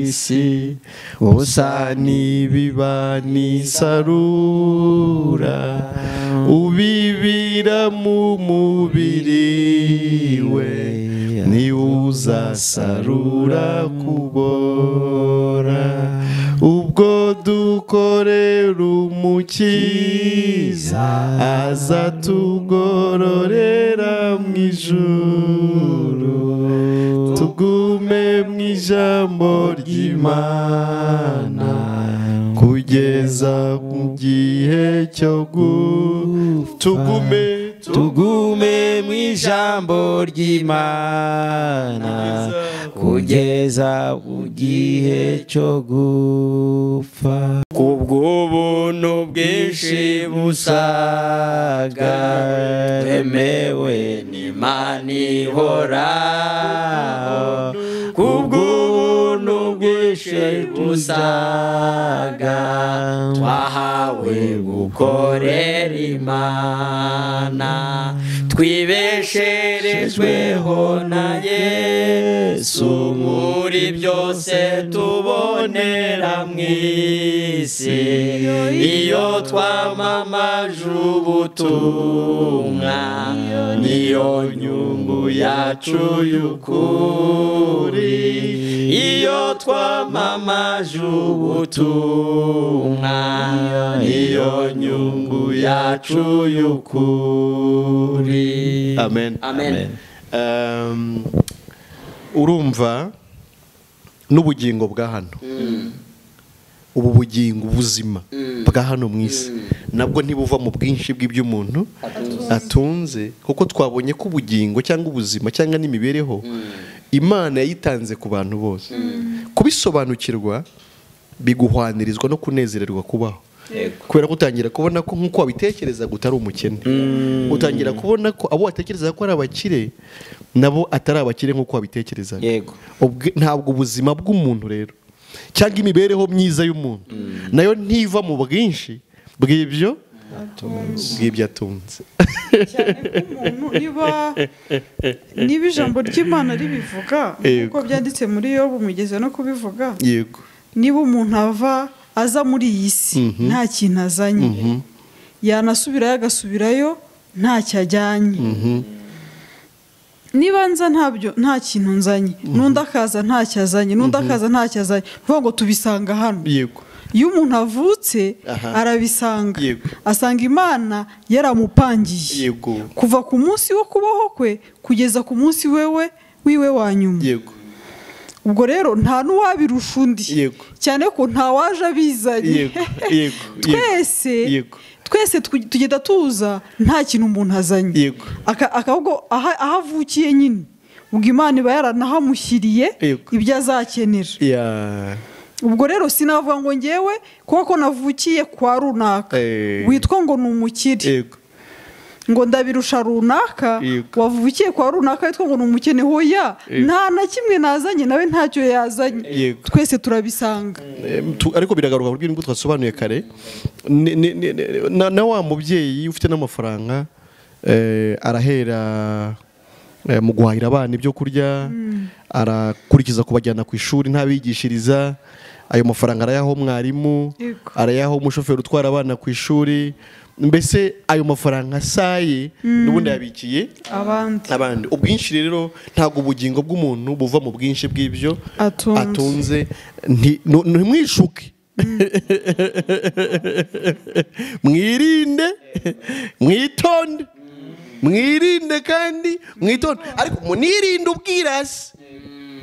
isi busa n'ibiba n'isarura, ubibira mu mubiri we ntiwuzasarura kubora. Ubwo dukorera umukiza azatugororera mu ijuru, tugume mu ijambo ry'Imana kugeza mu gihe cyo tugume mu ijambo ry'Imana kugeza mu gihe cyo gupfa. Kubw'ubuntu bwinshi busaga twemewe n'Imana ihoraho, gusaga twahawe gukorera Imana twibesherejweho na Yesu muri byose tubonera mu isi iyo twamamaje ubutumwa niyo nyungu yacu y'ukuri iyo twamamaje ubutumwa niyo nyungu yacu y'ukuri. Amen. Amen. Urumva n'ubugingo bwa hano ubu bugingo ubuzima bwa hano mu isi nabwo ntibuva mu bwinshi bw'iby'umuntu atunze, kuko twabonye ko ubugingo cyangwa ubuzima cyangwa n'imibereho Imana yayitanze ku bantu bose. Kubisobanukirwa biguhwanirizwa no kunezererwa kubaho, kubera ko utangira kubona ko nk'uko wabitekereza utari umukene, utangira kubona ko abo watekereza ko ari abakire nabo atari abakire nk'uko wabitekereza. Ntabwo ubuzima bw'umuntu rero cyangwa imibereho myiza y'umuntu nayo ntiva mu bwinshi bw'ibyo atunze. cyane ko umuntu niba ijambo ry'Imana ribivuga nk'uko byanditse muri Yobu mugeze no kubivuga, yego, niba umuntu aza muri iyi si nta kintu azanye, yanasubirayo agasubirayo ntacyo ajyanye. Niba nza nta kintu nzanye, n'undi akaza ntacyo azanye, n'undi akaza ntacyo azanye, bivuga ngo tubisanga hano. yego, iyo umuntu avutse arabisanga, asanga Imana yaramupangiye kuva ku munsi wo kubaho kwe kugeza ku munsi wiwe wa nyuma. Ubwo rero nta n'uwabirusha undi, cyane ko nta waje abizanye. twese tugenda tuza nta kintu umuntu azanye, akabwo aho avukiye nyine ubwo Imana iba yaranahamushyiriye ibyo azakenera. Ubwo rero sinavuga ngo ngewe kuko navukiye kwa runaka witwa ngo ni umukire ngo ndabirusha runaka wavukiye kwa runaka witwa ngo ni umukene, hoya nta na kimwe nazanye nawe ntacyo yazanye, twese turabisanga. Ariko biragaruka ku bw'ibintu twasobanuye kare, na wa mubyeyi ufite n'amafaranga arahera mu guhahira abana ibyo kurya, arakurikiza kubajyana ku ishuri ntabigishiriza, ayo mafaranga arayaho mwarimu, arayaho umushoferi utwara abana ku ishuri, mbese ayo mafaranga asaye n'ubundi yabikiye abandi. Ubwinshi rero ntabwo ubugingo bw'umuntu buva mu bwinshi bw'ibyo atunze. Ntimwishuke, mwirinde, mwitonde, mwirinde kandi mwitonde, ariko munirinde ubwirasi,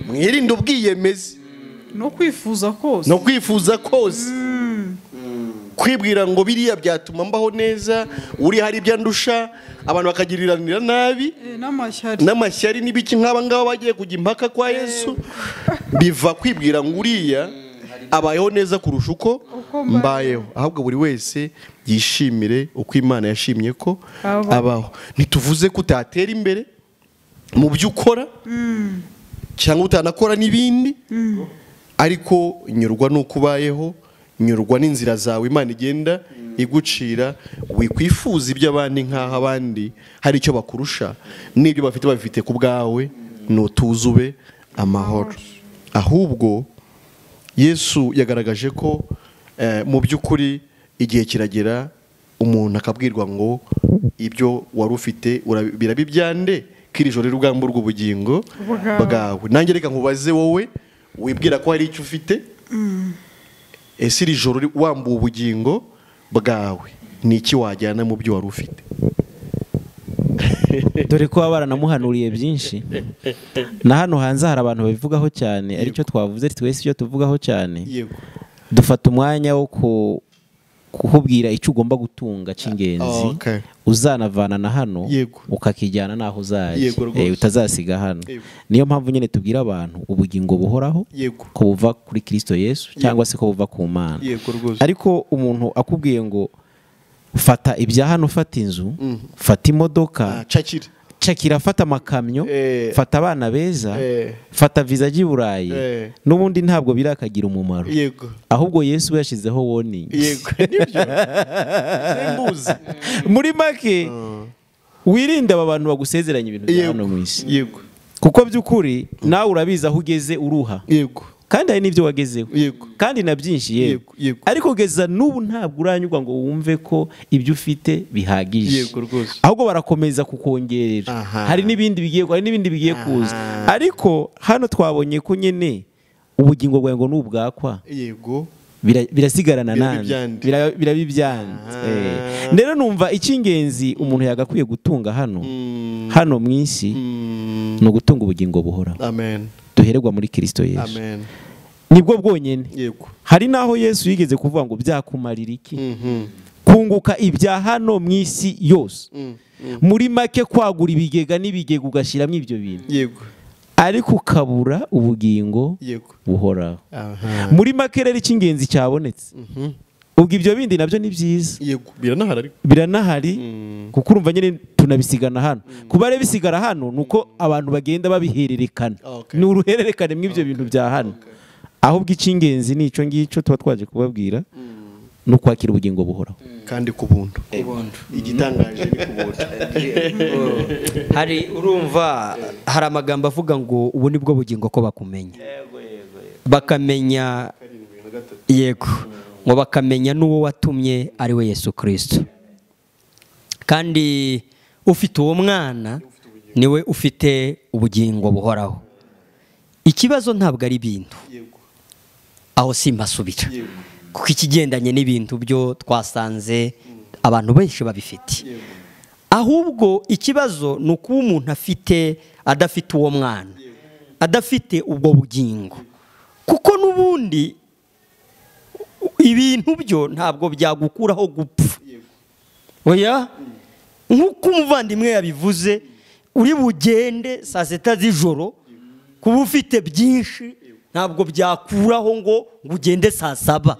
mwirinde ubwiyemezi no kwifuza kose, kwibwira ngo biriya byatuma mbaho neza, uri hari ibyo ndusha, abantu bakagiriranira nabi n'amashyari n'ibiki nk'aba ngaba bagiye kujya impaka kwa Yesu, biva kwibwira ngo uriya abayeho neza kurusha uko mbayeho. Ahubwo buri wese yishimire uko Imana yashimye ko abaho. Ntituvuze ko utatera imbere mu byo ukora cyangwa utanakora n'ibindi, ariko nyurwa n'uko ubayeho, nyurwa n'inzira zawe Imana igenda igucira. Wikwifuza iby'abandi nk'aho abandi hari icyo bakurusha, n'ibyo bafite ku bwawe, nutuzube amahoro. Ahubwo Yesu yagaragaje ko mu by'ukuri igihe kiragera umuntu akabwirwa ngo ibyo wari ufite birabibyande, kiri joro rugamba rw'ubugingo bwawe. Nanjye reka nkubaze wowe wibwira ko hari icyo ufite, ese iri joro wambuye ubugingo bwawe ni iki wajyana mu byo wari ufite? dore ko baba baranamuhanuriye byinshi, na hano hanze hari abantu babivugaho cyane, aricyo twavuze twese icyo tuvugaho cyane. Dufata umwanya wo kukubwira icyo ugomba gutunga cy'ingenzi uzanavana na hano ukakijyana n'aho uzajya, utazasiga hano. Niyo mpamvu nyine tubwira abantu ubugingo buhoraho ko buva kuri Kristo Yesu cyangwa se ko buva ku Mana. Ariko umuntu akubwiye ngo fata ibya hano, fata inzu, fata imodoka, cakira fata amakamyo fata abana beza fata visa ry'i Burayi n'ubundi ntabwo birakagira umumaro ahubwo Yesu yashizeho warning muri make wirinde aba bantu bagusezeranya ibintu bya hano mu isi kuko by'ukuri nawe urabizi aho ugeze uruha kandi hari n'ibyo wagezeho kandi na byinshi yewe ariko ugeza n'ubu ntabwo uranyurwa ngo wumve ko ibyo ufite bihagije ahubwo barakomeza kukongerera hari n'ibindi bigiye kuza ariko hano twabonye ko nyine ubugingo bwawe ngo n'ubwakwa birasigarana nande birabibyanze rero numva icy'ingenzi umuntu yagakwiye gutunga hano mu isi ni ugutunga ubugingo buhoraho duhererwa muri Kristo Yesu nibwo bwonyene hari naho Yesu yigeze kuvuga ngo byakumarira iki kunguka ibya hano mu isi yose muri make kwagura ibigega n'ibigega ugashiramo ibyo bintu ariko ukabura ubugingo buhoraho muri make rero icy'ingenzi cyabonetse ubwo ibyo bindi nabyo ni byiza biranahari kuko urumva nyine tunabisigana hano kuba rero bisigara hano nuko abantu bagenda babihererekana ni uruhererekane mw'ibyo bintu bya hano ahubwo icy'ingenzi ni icyo ngicyo tuba twaje kubabwira no kwakira ubugingo buhoraho kandi ku buntu igitangaje ni ku buntu hari urumva hari amagambo avuga ngo ubu nibwo bugingo ko bakumenya bakamenya yego ngo bakamenya n'uwo watumye ari we Yesu Kristo kandi ufite uwo mwana niwe ufite ubugingo buhoraho ikibazo ntabwo ari ibintu aho simbasubira kuko ikigendanye n'ibintu byo twasanze abantu benshi babifite ahubwo ikibazo ni uko umuntu adafite uwo mwana adafite ubwo bugingo kuko n'ubundi ibintu byo ntabwo byagukuraho gupfa oya nk'uko umuvandimwe yabivuze uri bugende saa sita z'ijoro kuba ufite byinshi ntabwo byakuraho ngo ugende saa saba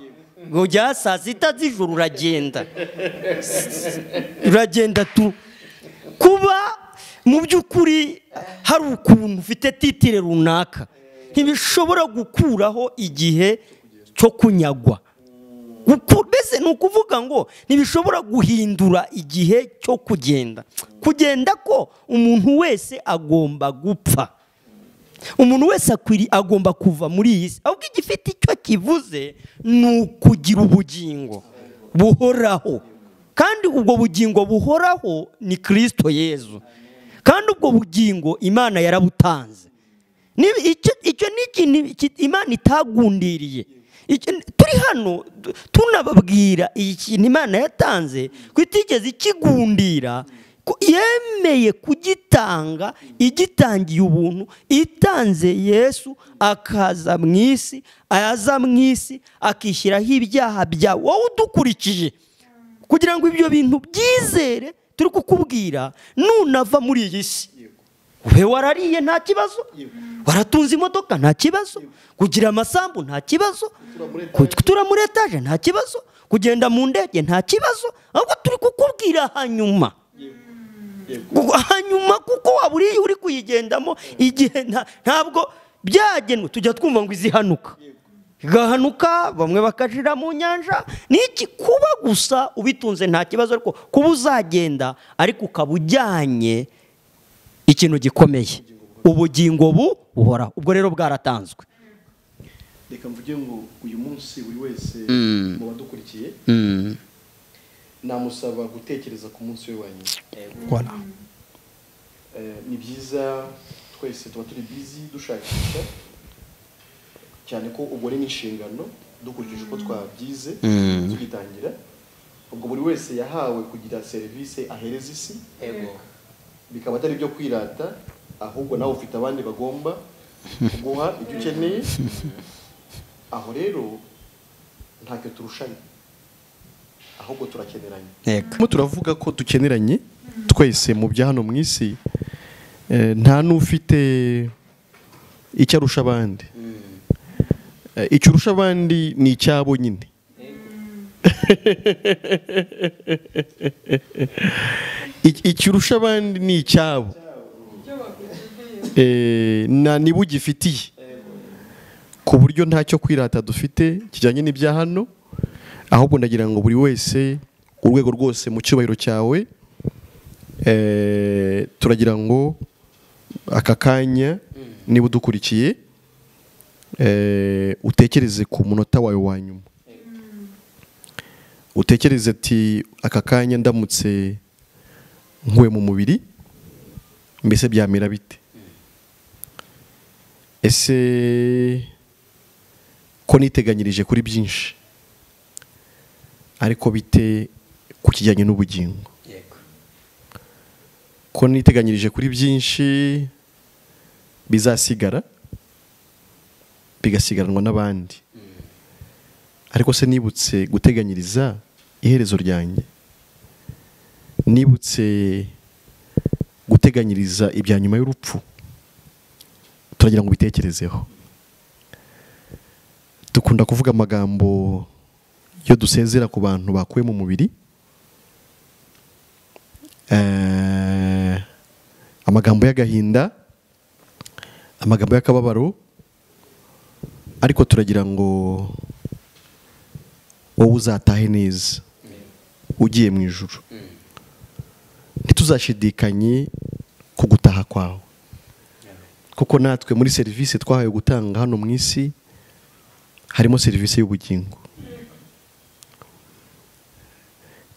ngo ujya saa sita z'ijoro uragenda tu kuba mu by'ukuri hari ukuntu ufite titire runaka ntibishobora gukuraho igihe cyo kunyagwa mbese ni ukuvuga ngo ntibishobora guhindura igihe cyo kugenda ko umuntu wese agomba gupfa umuntu wese agomba kuva muri iyi si ahubwo igifite icyo kivuze ni ukugira ubugingo buhoraho kandi ubwo bugingo buhoraho ni Kristo Yesu kandi ubwo bugingo Imana yarabutanze icyo ni ikintu Imana itagundiriye turi hano tunababwira ikintu Imana yatanze ko itigeze ikigundira yemeye kugitanga igitangiye ubuntu itanze Yesu akaza mu isi ayaza mu isi akishyiraho ibyaha byawe wowe udukurikije kugira ngo ibyo bintu byizere turi kukubwira nunava muri iyi si ube warariye nta kibazo waratunze imodoka nta kibazo kugira amasambu nta kibazo gutura muri etaje nta kibazo kugenda mu ndege nta kibazo ahubwo turi kukubwira hanyuma kuko waba uri kuyigendamo igihe ntabwo byagenwe tujya twumva ngo izihanuka igahanuka bamwe bakajira mu nyanja n'iki kuba gusa ubitunze nta kibazo ariko kuba uzagenda ariko ukaba ujyanye ikintu gikomeye ubugingo buhoraho ubwo rero bwaratanzwe reka mvuge ngo uyu munsi buri wese mu badukurikiye namusaba gutekereza ku munsi we wanyuma ni byiza twese tuba turi busy dushakisha cyane ko ubwo ni inshingano dukurikije uko twabyize tugitangira ubwo buri wese yahawe kugira serivisi ahereza isi bikaba atari byo kwirata ahubwo nawe ufite abandi bagomba kuguha ibyo ukeneye aho rero ntacyo turushanye ahubwo turakeneranye turavuga ko dukeneranye twese mu bya hano mu isi nta n'ufite icyo arusha abandi icyo urusha abandi ni icyabo nyine icyo urusha abandi ni icyabo niba ugifitiye ku buryo ntacyo kwirata dufite kijyanye n'ibya hano, ahubwo ndagira ngo buri wese urwego rwose mu cyubahiro cyawe, turagira ngo aka kanya niba udukurikiye utekereze ku munota wawe wa nyuma, utekereze ati aka kanya ndamutse nkuwe mu mubiri mbese byamera bite? Ese ko niteganyirije kuri byinshi, ariko bite ku kijyanye n'ubugingo? Ko niteganyirije kuri byinshi bizasigara bigasigaranwa n'abandi, ariko se nibutse guteganyiriza iherezo ryanjye, nibutse guteganyiriza ibya nyuma y'urupfu, turagira ngo bitekerezeho. Dukunda kuvuga amagambo yo dusezera ku bantu bakuwe mu mubiri, amagambo y'agahinda, amagambo y'akababaro, ariko turagira ngo wowe uzatahe neza ugiye mu ijuru, ntituzashidikanye ku gutaha kwawe, kuko natwe muri serivisi twahawe gutanga hano mu isi harimo serivisi y'ubugingo,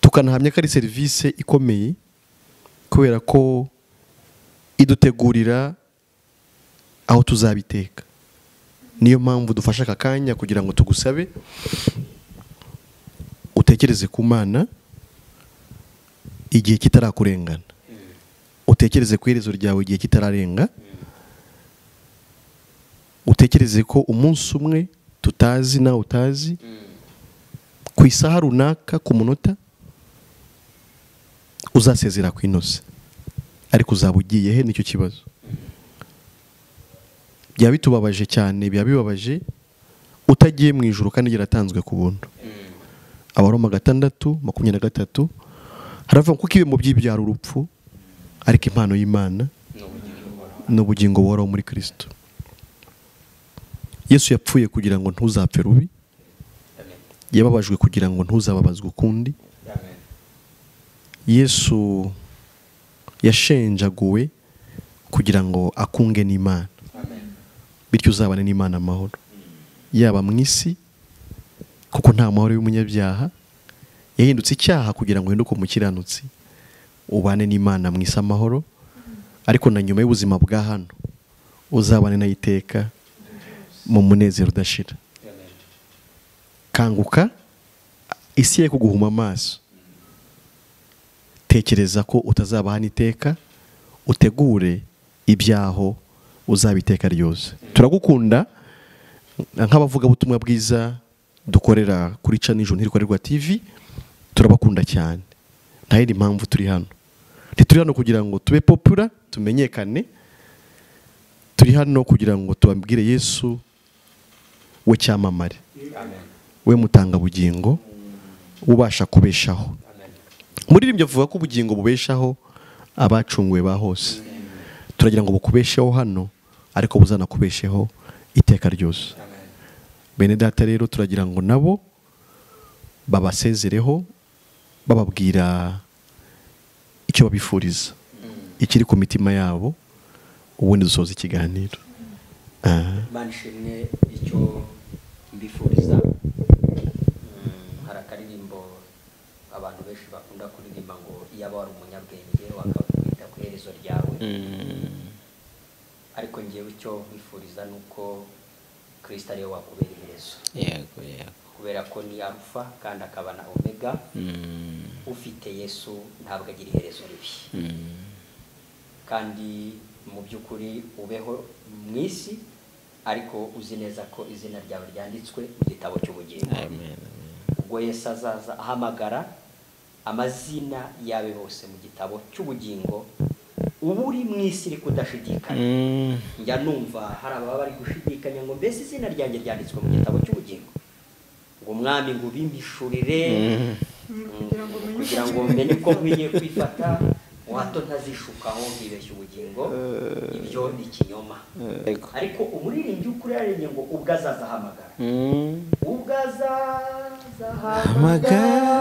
tukanahamya ko ari serivisi ikomeye kubera ko idutegurira aho tuzabiteka. Niyo mpamvu dufashe aka kanya kugira ngo tugusabe utekereze ku Mana igihe kitarakurengana, utekereze ku iherezo ryawe igihe kitararenga, utekereze ko umunsi umwe tutazi nawe utazi, ku isaha runaka, ku munota uzasezera ku inoze, ariko uzaba ugiye he? Nicyo kibazo. Byaba bitubabaje cyane, byaba bibabaje utagiye mu ijuru kandi yaratanzwe ku buntu. Abaroma 6:23 haravuga ko kibe mu by'ibyara urupfu, ariko impano y'Imana n'ubugingo buhoraho muri Kristo. Yesu yapfuye kugira ngo ntuzapfe rubi, yababajwe kugira ngo ntuzababazwe ukundi. Yesu yashenjaguwe kugira ngo akunge n'Imana, bityo uzabane n'Imana amahoro, yaba mu isi, kuko nta mahoro y'umunyabyaha, yahindutse icyaha kugira ngo uhinduke umukiranutsi, ubane n'Imana mu isi amahoro, ariko na nyuma y'ubuzima bwa hano uzabane nayo iteka mu munezero udashira. Kanguka, isi ye kuguhuma amaso, tekereza ko utazaba hano iteka, utegure ibyaho uzabiteka ryose. Turagukunda nk'abavugabutumwa bwiza dukorera kuri Ijuru Ntirikorerwa TV, turabakunda cyane. Nta yindi mpamvu turi hano, ntituri hano kugira ngo tube popular tumenyekane, turi hano kugira ngo tubabwire Yesu we cyamamare, we mutanga bugingo, ubasha kubeshaho. Muririmbye avuga ko ubugingo bubeshaho abacunguwe ba hose, turagira ngo bukubesheho hano, ariko buzanakubesheho iteka ryose. Bene data rero turagira ngo nabo babasezereho, bababwira icyo babifuriza, ikiri ku mitima yabo, ubundi dusoza ikiganiro. Manishimwe icyo mbifuriza, hari akaririmbo abantu benshi bakunda kuririmba ngo iyaba wari umunyabwenge wakakwita ku iherezo ryawe, ariko ngewe icyo wifuriza nuko Kristo ariwe wakubera iherezo. Yego yego. Kubera ko ni Alpha kandi akaba na Omega. Ufite Yesu ntabwo agira iherezo ribi. Kandi mu by'ukuri ubeho mu isi, ariko uzi neza ko izina ryawe ryanditswe mu gitabo cy'ubugingo. Amen. Ubwo Yesu azaza ahamagara amazina yawe hose mu gitabo cy'ubugingo, ubu uri mu isi iri kudashidikanya. Njya numva hari ababa bari gushidikanya ngo mbese izina ryanjye ryanditswe mu gitabo cy'ubugingo, ngo umwami ngo ubimbishurire kugira ngo menye ko nkwiye kwifata, hato ntazishukaho nkibeshya ubugingo ibyo ni ikinyoma ariko umuririmbyi ukuri yaririmbye ngo ubwo azazahamagara ubwo azazahamagara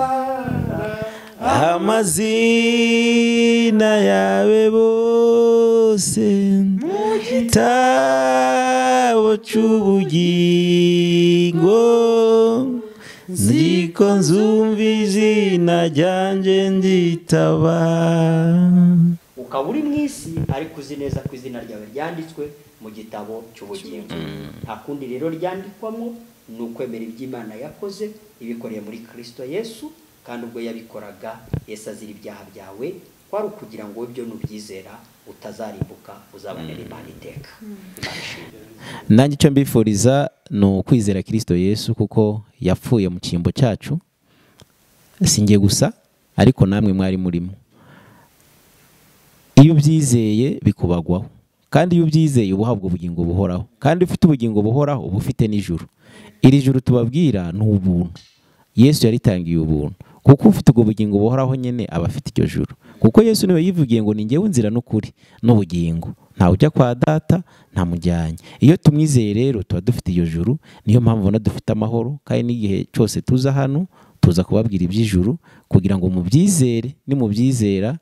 amazina yawe bose mu gitabo cy'ubugingo nziko nzumva izina ryanjye nditaba. ukaba uri mu isi ariko uzi neza ko izina ryawe ryanditswe mu gitabo cy'ubugingo. nta kundi rero ryandikwamo ni ukwemera iby'Imana yakoze ibikoreye muri Kristo Yesu, kandi ubwo yabikoraga Yesu azira ibyaha byawe kwari ukugira ngo ibyo nubyizera utazarimbuka uzabonera Imana iteka. nanjye icyo mbifuriza ni ukwizera Kristo Yesu kuko yapfuye mu cyimbo cyacu, singiye gusa ariko namwe mwari murimo. Iyo ubyizeye bikubagwaho, kandi iyo ubyizeye uba uhabwa ubugingo buhoraho, kandi ufite ubugingo buhoraho uba ufite n'ijuru. Iri juru tubabwira ni ubuntu, Yesu yaritangiye ubuntu, kuko ufite ubwo bugingo buhoraho nyine aba afite iryo juru, kuko Yesu niwe yivugiye ngo ni njyewe nzira n'ukuri n'ubugingo, ntawe ujya kwa data ntamujyanye. Iyo tumwizeye rero tuba dufite iryo juru, niyo mpamvu ubona dufite amahoro, kandi n'igihe cyose tuza hano tuza kubabwira iby'ijuru kugira ngo mubyizere. Nimubyizera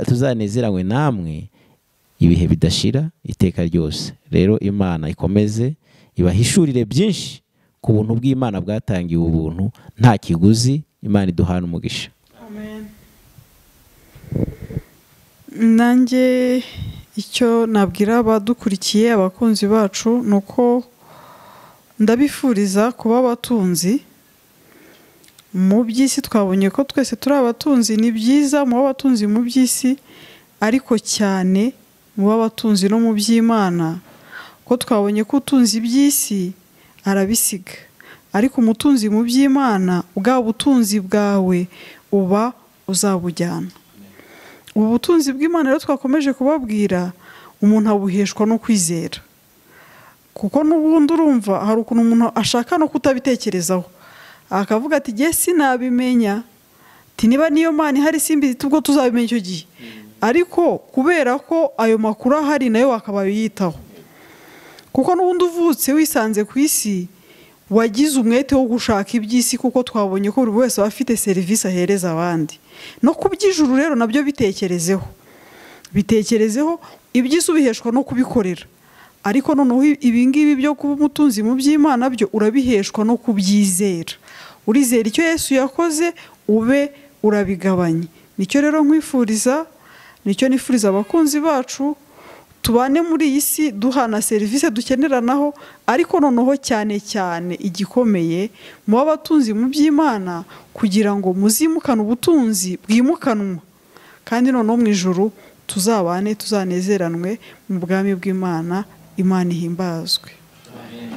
tuzanezeranywe namwe ibihe bidashira iteka ryose. Rero Imana ikomeze ibahishurire byinshi ku buntu bw'Imana bwatangiwe ubuntu nta kiguzi. Imana iduhana umugisha. Amen. Nanjye icyo nabwira abadukurikiye abakunzi bacu nuko ndabifuriza kuba abatunzi mu by'isi. Twabonye ko twese turi abatunzi, ni byiza mu abatunzi mu by'isi, ariko cyane mu abatunzi no mu by'Imana, ko twabonye ko utunzi iby'isi arabisiga, ariko umutunzi mu by'Imana bwa butunzi bwawe uba uzabujyana. Ubu butunzi bw'Imana rero twakomeje kubabwira, umuntu abuheshwa no kwizera, kuko n'ubundi urumva hari ukuntu umuntu ashaka no kutabitekerezaho, akavuga ati jye sinabimenya, niba niyo Mana ihari simbizi ubwo tuzabimenya icyo gihe. Ariko kubera ko ayo makuru ahari nayo wakabaye yitaho, kuko n'ubundi uvutse wisanze ku isi wagize umwete wo gushaka iby'isi, kuko twabonye ko buri wese aba afite serivisi ahereza abandi. No ku by'ijuru rero nabyo bitekerezeho, iby'isi ubiheshwa no kubikorera, ariko noneho ibingibi byo kuba umutunzi mu by'Imana byo urabiheshwa no kubyizera. Urizera icyo Yesu yakoze ube urabigabanye. Nicyo rero nkwifuriza, nicyo nifuriza abakunzi bacu, tubane muri iyi si duhana serivisi dukeneranaho, ariko noneho cyane cyane igikomeye mu abatunzi mu by'Imana, kugira ngo muzimukane ubutunzi bwimukanwa, kandi noneho mu ijuru tuzabane tuzanezeranwe mu bwami bw'Imana. Imana ihimbazwe. Amen.